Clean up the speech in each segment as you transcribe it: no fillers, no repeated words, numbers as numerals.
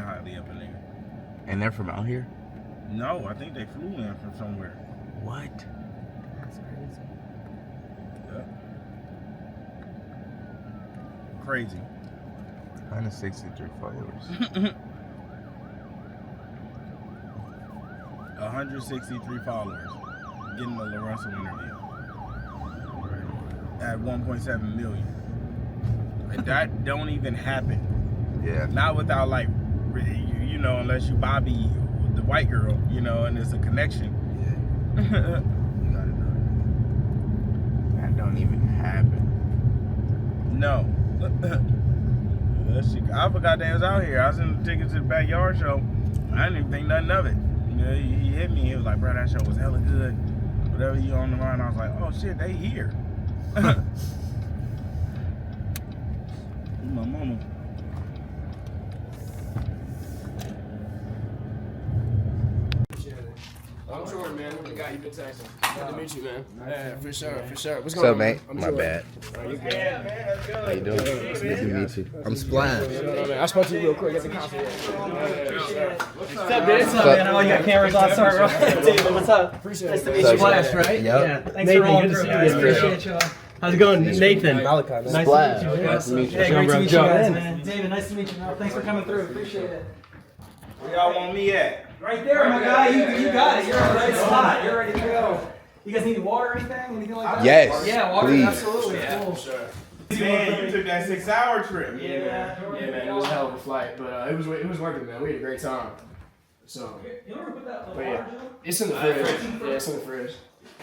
hotly up in there. And they're from out here? No, I think they flew in from somewhere. What? That's crazy. Yeah. Crazy. 163 followers. 163 followers. Getting the LaRussell interview. At 1.7 million. And that don't even happen. Yeah. Not without like, you know, unless you Bobby, the white girl, you know, and there's a connection. Yeah. You gotta know. That don't even happen. No. That shit, I forgot they was out here. I was in the tickets to the backyard show. I didn't even think nothing of it. You know, he hit me. He was like, bro, that show was hella good. Whatever you on the line, I was like, oh shit, they here. My mama. I'm Jordan, man. The guy you've been texting. Good to meet you, man. Yeah, for sure, for sure. What's What's going up, on, mate? I'm My Jordan. bad. You good? Yeah, man, let's go. How you doing? It's good to meet you. I'm Splash. I spoke to you real quick at the concert. What's up, dude? What's up, man? Oh, you got cameras on. Sorry, bro. David, what's up? Appreciate Nice it. to meet you. Flash, right? Yep. Yeah. Thanks Nathan, for rolling good to through, see you, guys. man. Appreciate you. How's it going, Nathan? Malachi, man. Nice Splash. to meet you. Nice to meet you. Hey, great to meet you Joe. guys, man. David, nice to meet you, man. Thanks for coming through. Appreciate it. Where y'all want me at? Right there, my guy. You got it. You're in the right spot. You're ready to go. You guys need water or anything? Anything like that? Yes, Yeah, water. please. Absolutely. Yeah, Cool. for sure. Man, you took that 6-hour trip. Yeah, man. Yeah, man. It was a hell of a flight, but it was worth it, man. We had a great time. So, You want to put that But water, yeah. Joe? it's in the fridge. Yeah, it's in the fridge.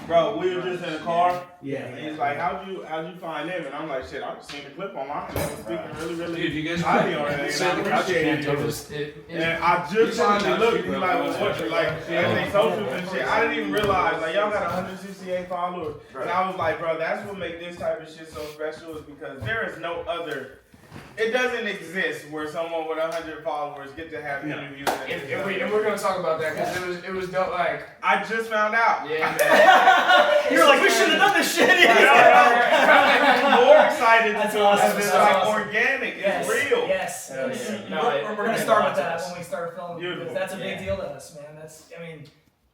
Bro, we were just in the car. Yeah. And he's like, how'd you find them? And I'm like, shit, I just seen the clip online. And they were speaking really, Dude, you guys highly on it. And I appreciated it. And I just finally looked. He's like, well, what you like? Everything socials and shit. I didn't even realize, like, y'all got 168 followers. And I was like, bro, that's what makes this type of shit so special is because there is no other. It doesn't exist where someone with 100 followers get to have interviews. And we're gonna talk about that because it was dope. Like, I just found out. yeah, man. You're like, we should have done this shit. I'm more excited That's to do awesome. it. It's That's like awesome. organic. Yes. It's real. Yes. Hell yeah. No, We're gonna start with that us. when we start filming. Beautiful. Because that's a big Yeah. deal to us, man. That's, I mean,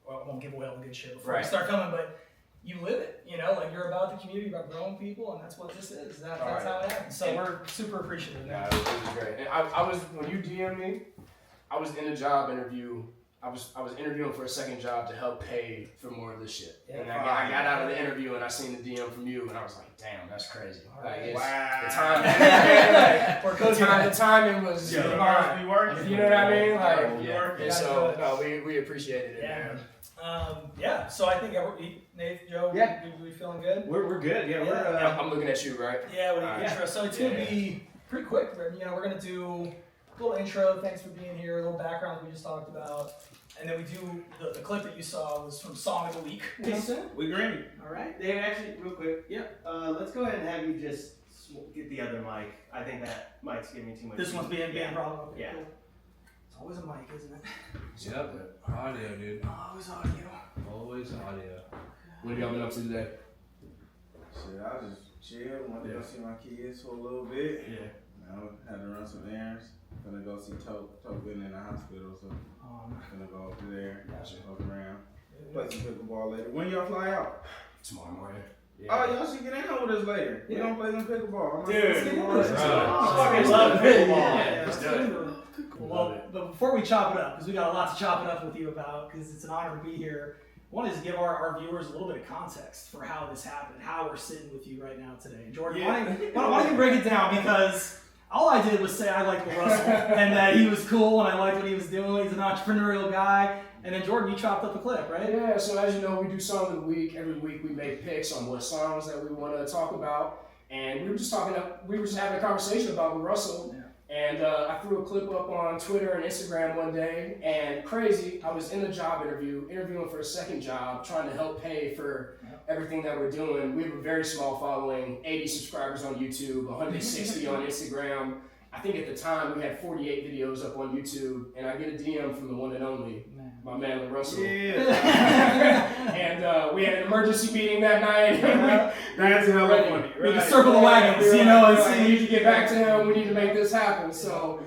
well, I won't give away all the good shit before we Right. start filming, but you live it, you know, like you're about the community, about growing people, and that's what this is. That's Right. how it happens. So we're super appreciative. Nah, it was great. And I was when you DM'd me, I was in a job interview. I was interviewing for a second job to help pay for more of this shit. Yeah. And I got out of the interview and I seen the DM from you and I was like, damn, that's crazy. Like, it's, Wow. the time, We're the cozy. timing was Yeah, fine. be working. You know what I mean? Like, Yeah. and so no, we appreciated it, Yeah. man. Yeah. So I think Nate, Joe, Yeah. we feeling good? We're good. Yeah, Yeah. I'm looking at you, right? Yeah, with the Alright. intro. So it's gonna be pretty quick. You know, we're gonna do a little intro. Thanks for being here. A little background that we just talked about, and then we do the clip that you saw was from Song of the Week. We green. All right, Dave. Actually, real quick. Yep. Let's go ahead and have you just get the other mic. I think that mic's giving me too much. This one's being Yeah. problem. Yeah. It's always a mic, isn't it? Yep, audio, dude. Always audio. Always audio. What have y'all been up to today? Shit, I just chill. Went to go see my kids for a little bit. Yeah. Now had to run some errands. Gonna go see Toke been in the hospital, so gonna go over there. Gotcha. Walk around. Play some pickleball later. When y'all fly out? Tomorrow morning. Oh, y'all should get in here with us later. We gonna play some pickleball. I'm Dude. let's get in this. I fucking love pickleball. Yeah, let's do it. Well, but before we chop it up, because we got a lot to chop it up with you about, because it's an honor to be here. I wanted to give our viewers a little bit of context for how this happened, how we're sitting with you right now today. Jordan, why don't you break it down? Because all I did was say I liked LaRussell and that he was cool and I liked what he was doing. He's an entrepreneurial guy. And then Jordan, you chopped up a clip, right? Yeah, so as you know, we do Song of the Week. Every week we make picks on what songs that we want to talk about. And we were just having a conversation about LaRussell. Yeah. And I threw a clip up on Twitter and Instagram one day, and crazy, I was in a job interviewing for a second job, trying to help pay for everything that we're doing. We have a very small following, 80 subscribers on YouTube, 160 on Instagram. I think at the time we had 48 videos up on YouTube, and I get a DM from the one and only, my man LaRussell. Yeah. And we had an emergency meeting that night. That's hella funny. We can circle the wagons, you know, and We see. need to get back to him. We need to make this happen. So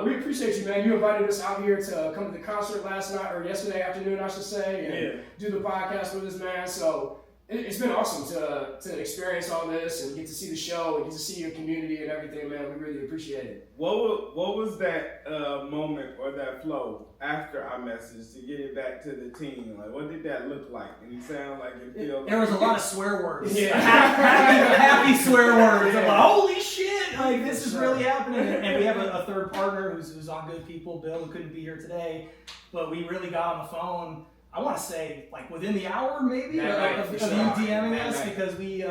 We appreciate you, man. You invited us out here to come to the concert last night, or yesterday afternoon, I should say, and do the podcast with us, man. So it's been awesome to experience all this and get to see the show and get to see your community and everything, man. We really appreciate it. What was that moment or that flow after I messaged to get it back to the team? Like, what did that look like? And it sounded like it feels. There was a lot of swear words. Yeah. happy swear words. I'm like, holy shit! Like this is really happening. And we have a third partner who's on Good People, Bill, who couldn't be here today, but we really got on the phone. I want to say like within the hour maybe of you DMing us because we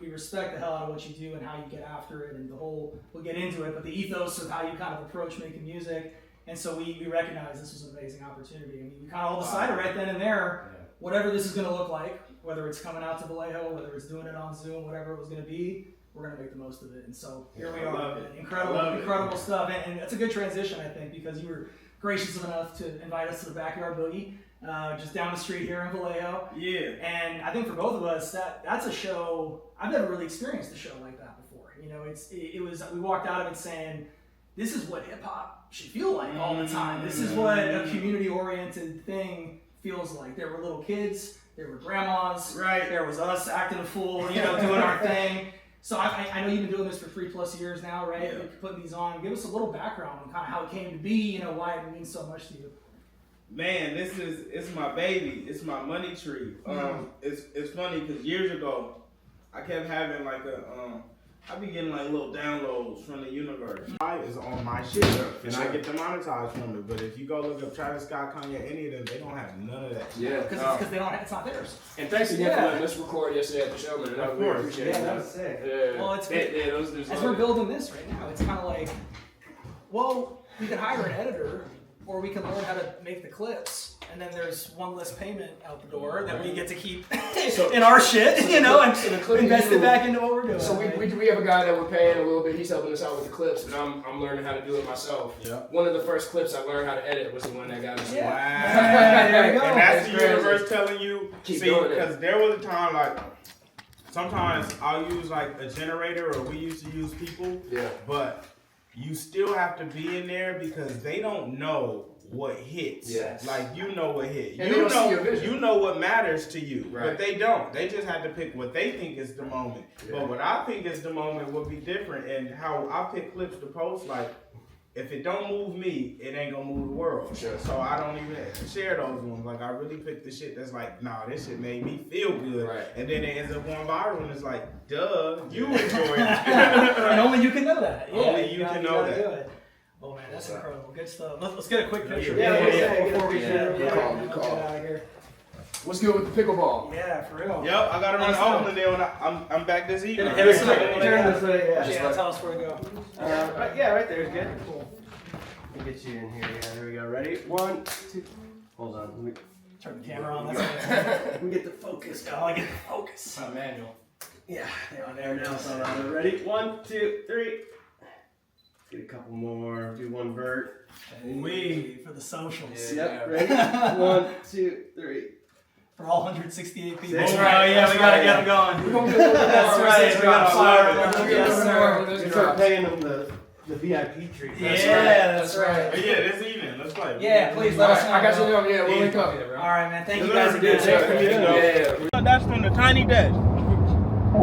respect the hell out of what you do and how you get after it and the whole, we'll get into it, but the ethos of how you kind of approach making music. And so we recognize this was an amazing opportunity. I mean, we kind of all decided right then and there, whatever this is going to look like, whether it's coming out to Vallejo, whether it's doing it on Zoom, whatever it was going to be, we're going to make the most of it. And so here we are. Incredible stuff. And that's a good transition, I think, because you were gracious enough to invite us to the Backyard Boogie, just down the street here in Vallejo. Yeah. And I think for both of us, that's a show, I've never really experienced a show like that before. You know, it was, we walked out of it saying, this is what hip hop should feel like all the time. This is what a community-oriented thing feels like. There were little kids, there were grandmas, right? There was us acting a fool, doing our thing. So I know you've been doing this for 3+ years now, right? Yeah. Putting these on. Give us a little background on kind of how it came to be, why it means so much to you. Man, it's my baby. It's my money tree. It's funny because years ago, I kept having like I be getting like little downloads from the universe. Is on my shit, and I get demonetized from it. But if you go look up Travis Scott, Kanye, any of them, they don't have none of that. Yeah, because they don't. It's not theirs. And thanks again for letting us record yesterday at the show, man. Of course, appreciate yeah, that. that was sick. Yeah. Well, it's as we're building this right now. It's kind of like, well, we can hire an editor, or we can learn how to make the clips. And then there's one less payment out the door that we get to keep in our shit, and invest it back into what we're doing. So we have a guy that we're paying a little bit. He's helping us out with the clips, and I'm learning how to do it myself. Yeah. One of the first clips I learned how to edit was the one that got us. Yeah. Wow. There you go. And that's It's the universe telling you. Keep see, doing it. because there was a time like sometimes I'll use like a generator, or we used to use people. Yeah. But you still have to be in there because they don't know what hits. Yes. Like you know what hit. And you know, you know what matters to you. Right. But they don't. They just have to pick what they think is the moment. Yeah. But what I think is the moment would be different, and how I pick clips to post, like if it don't move me, it ain't gonna move the world. Sure. So I don't even share those ones. Like I really pick the shit that's like, nah, this shit made me feel good. Right. And then it ends up going viral and it's like, duh, you enjoyed it. And only you can know that. Yeah, Only you can know that. Do it. Oh man, that's incredible. Good stuff. Let's get a quick picture. Before we Good call. Get out of here. What's good with the pickleball? Yeah, for real. Yep, I gotta run to Oakland there when I'm back this evening. Hit us up. Turn this way, Yeah, tell us where to go. Yeah, right there is good. Cool. Let me get you in here. Yeah, there we go. Ready? 1, 2. Hold on. Let me Turn the camera on. Let me get the focus. Oh, I get the focus. Not manual. Yeah, there now. So ready? 1, 2, 3. Get a couple more. Do one vert. We for the socials. Yep. Ready? 1, 2, 3. For all 168 people. That's right. Yeah, we gotta get them going. We're gonna get a little That's more. right. We gotta fire them. Yes, sir. You start paying them the VIP treatment. Yeah, that's right. But yeah, this evening, let's play. Yeah, please let us know. I got your number. Yeah, we'll link up. All right, man. Thank you Let's guys do it. again. Yeah. That's from the tiny desk.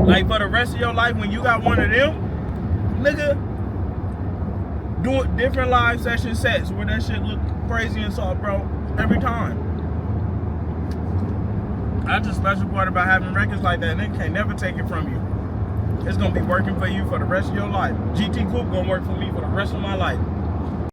Like for the rest of your life, when you got one of them, nigga, do different live session sets where that shit look crazy and soft, bro, every time. That's a special part about having records like that. They can't never take it from you. It's gonna be working for you for the rest of your life. GT Coupe gonna work for me for the rest of my life.